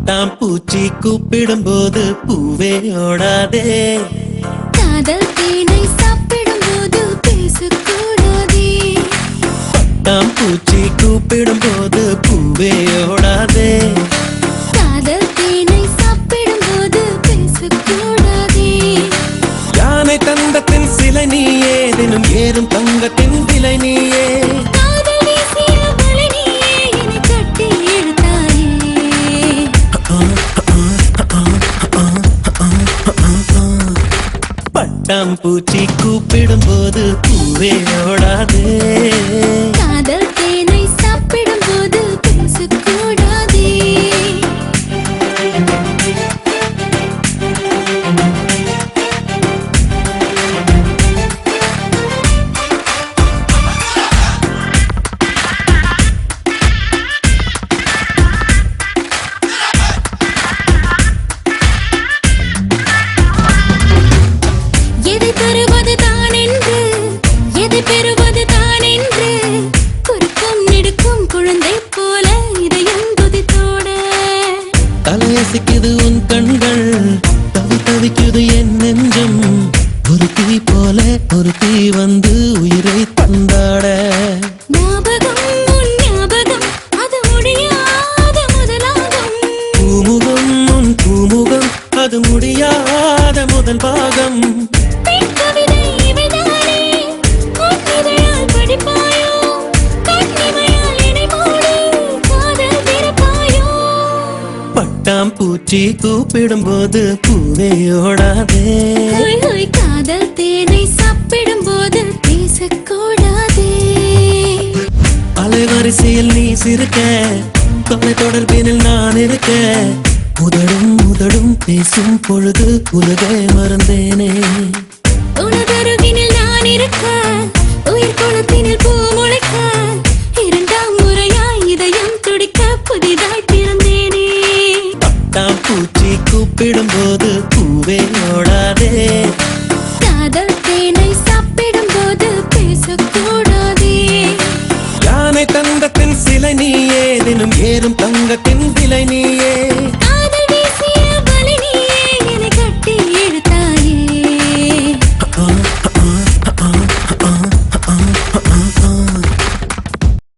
பட்டாம்பூச்சி கூப்பிடும் போது பூவே ஓடாதே. காதல் தேனை சாப்பிடும் போது பேசக்கூடாதே. பட்டாம்பூச்சி கூப்பிடும் போது பூவே ஓடாதே. காதல் தேனை சாப்பிடும் போது பேசக்கூடாதே. யானை தந்தத்தின் சிலை நீயே, தினம் ஏறும் தங்கத்தின் விலை நீயே. பட்டாம்பூச்சி கூப்பிடும் போது பூவே ஓடாதே. காதல் தேனை சாப்பிடும் போது பேசக்கூடாதே. தலையசைக்குது உன் கண்கள், தவி தவிக்குது என் நெஞ்சம். ஒரு தீ போல ஒரு தீ வந்து உயிரை தந்தாட. ஞாபகம் உன் ஞாபகம், அது முடியாத முதலாகும். பூமுகம் உன் பூமுகம், அது முடியாத முதல் பாகம். பட்டாம்பூச்சி கூப்பிடும் போது பூவே ஓடாதே. காதல் தேனை சாப்பிடும் போது பேசக்கூடாதே. அலைவரிசையில் நீ சிரிக்க, தொலை தொடர்பினில் நான் இருக்க. உதடும் உதடும் பேசும் பொழுது உலகை மறந்தேனே. உனதருகினில் நான் இருக்க, உயிர் குளத்தினில் பூ முளைக்க. இரண்டாம் முறையாய் இதயம் துடிக்க புதிதாய் பிறந்தேனே. பட்டாம்பூச்சி கூப்பிடும் போது பூவே ஓடாதே. காதல் தேனை சாப்பிடும் போது பேசக்கூடாதே. யானை தந்தத்தின் சிலை நீயே, தினம் ஏறும் தங்கத்தின் விலை நீயே.